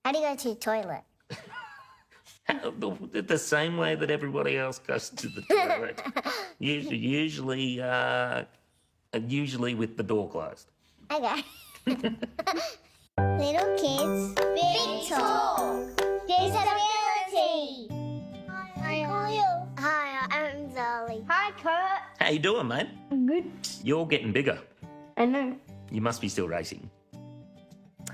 How do you go to the toilet? The same way that everybody else goes to the toilet. Usually with the door closed. Okay. Little kids, big talk. Disability. Hi, I'm Zolly. Hi, Kurt. How you doing, mate? Good. You're getting bigger. I know. You must be still racing.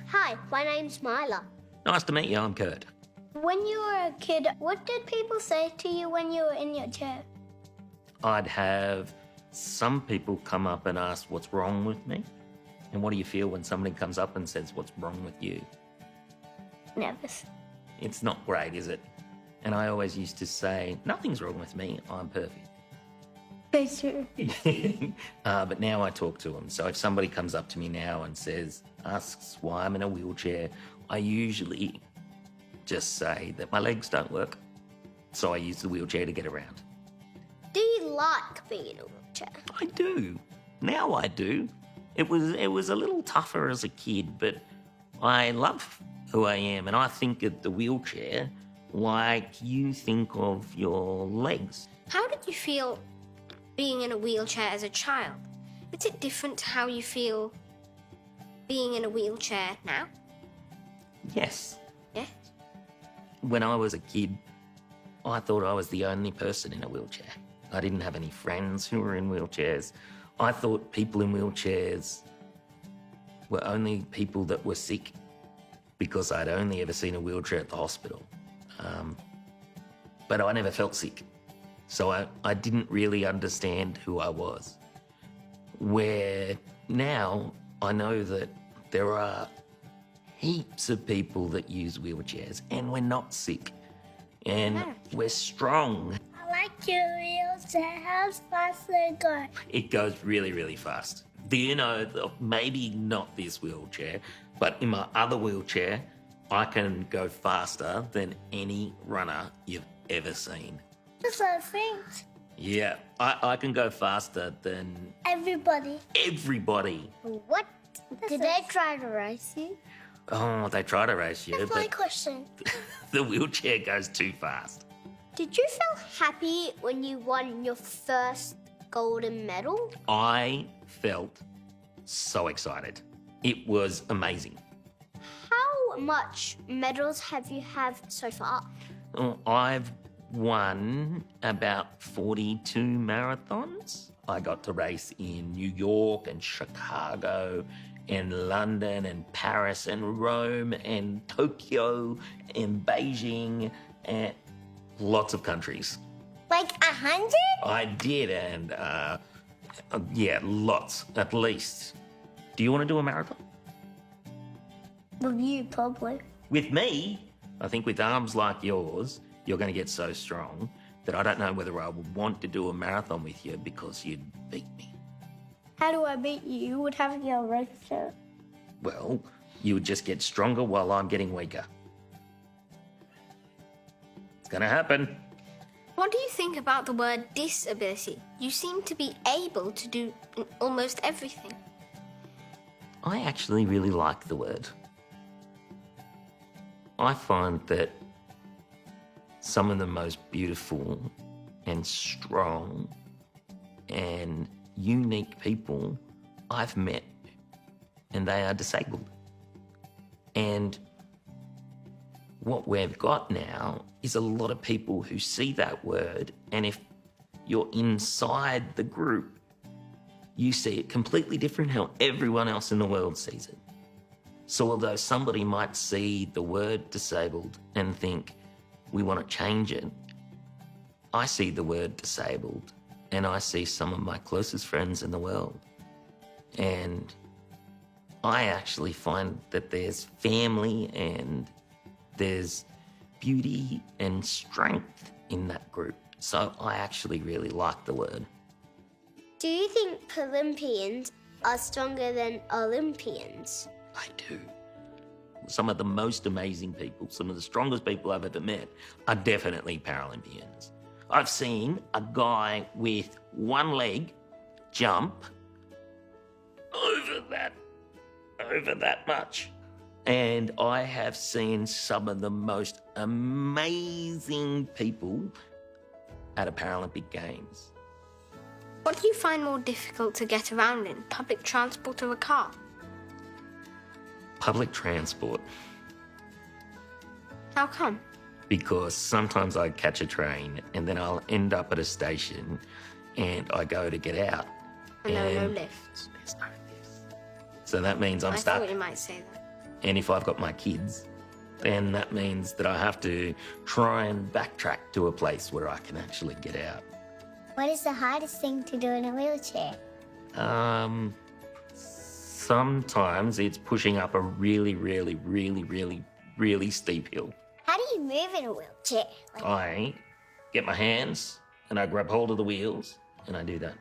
Hi, my name's Myla. Nice to meet you. I'm Kurt. When you were a kid, what did people say to you when you were in your chair? I'd have some people come up and ask what's wrong with me. And what do you feel when somebody comes up and says what's wrong with you? Nervous. It's not great, is it? And I always used to say, nothing's wrong with me, I'm perfect. That's true. But now I talk to them. So if somebody comes up to me now and asks why I'm in a wheelchair, I usually just say that my legs don't work. So I use the wheelchair to get around. Do you like being in a wheelchair? I do. Now I do. It was a little tougher as a kid, but I love who I am, and I think of the wheelchair like you think of your legs. How did you feel being in a wheelchair as a child? Is it different to how you feel being in a wheelchair now? Yes. Yes. When I was a kid, I thought I was the only person in a wheelchair. I didn't have any friends who were in wheelchairs. I thought people in wheelchairs were only people that were sick because I'd only ever seen a wheelchair at the hospital. But I never felt sick. So I didn't really understand who I was. Where now I know that there are heaps of people that use wheelchairs and we're not sick and we're strong. I like your wheelchair. How fast does it go? It goes really, really fast. Do you know, maybe not this wheelchair, but in my other wheelchair, I can go faster than any runner you've ever seen. That's what I think. Yeah, I can go faster than Everybody. everybody. What? Did they try to race you? Oh, they try to race you, That's my but question. the wheelchair goes too fast. Did you feel happy when you won your first golden medal? I felt so excited. It was amazing. How much medals have you had so far? I've won about 42 marathons. I got to race in New York and Chicago and London and Paris and Rome and Tokyo and Beijing and lots of countries. Like 100? I did, and yeah, lots, at least. Do you want to do a marathon? With you, probably. With me, I think with arms like yours, you're going to get so strong that I don't know whether I would want to do a marathon with you because you'd beat me. How do I beat you? You would have your race shirt. Well, you would just get stronger while I'm getting weaker. It's going to happen. What do you think about the word disability? You seem to be able to do almost everything. I actually really like the word. I find that some of the most beautiful and strong and unique people I've met, and they are disabled. And what we've got now is a lot of people who see that word, and if you're inside the group, you see it completely different how everyone else in the world sees it. So although somebody might see the word disabled and think, we want to change it, I see the word disabled and I see some of my closest friends in the world. And I actually find that there's family and there's beauty and strength in that group. So I actually really like the word. Do you think Paralympians are stronger than Olympians? I do. Some of the most amazing people, some of the strongest people I've ever met are definitely Paralympians. I've seen a guy with one leg jump over that much. And I have seen some of the most amazing people at a Paralympic Games. What do you find more difficult to get around in, public transport or a car? Public transport, How come? because sometimes I catch a train and then I'll end up at a station and I go to get out. And there are no lifts. There's no lifts. So that means I'm I stuck. thought you might say that. And if I've got my kids, then that means that I have to try and backtrack to a place where I can actually get out. What is the hardest thing to do in a wheelchair? Sometimes it's pushing up a really, really, really, really, really steep hill. How do you move in a wheelchair? I get my hands and I grab hold of the wheels and I do that.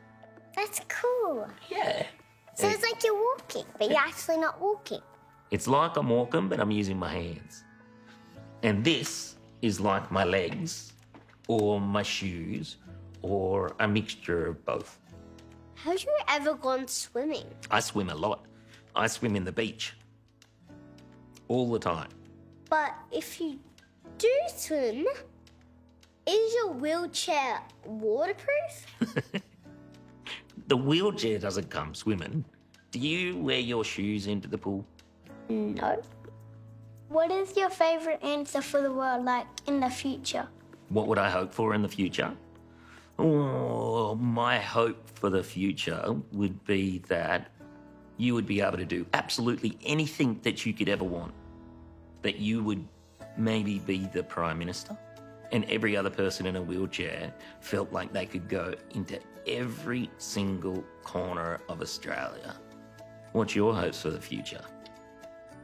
That's cool. Yeah. So it's like you're walking, but you're actually not walking. It's like I'm walking, but I'm using my hands. And this is like my legs or my shoes or a mixture of both. Have you ever gone swimming? I swim a lot. I swim in the beach all the time. But if you do swim, is your wheelchair waterproof? The wheelchair doesn't come swimming. Do you wear your shoes into the pool? No. What is your favourite answer for the world like in the future? What would I hope for in the future? Oh, my hope for the future would be that you would be able to do absolutely anything that you could ever want. That you would maybe be the Prime Minister, and every other person in a wheelchair felt like they could go into every single corner of Australia. What's your hopes for the future?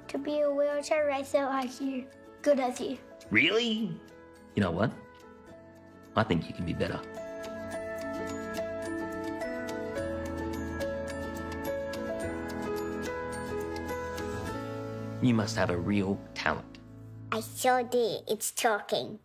To be a wheelchair racer like you, good as you. Really? You know what? I think you can be better. You must have a real talent. I sure did. It's talking.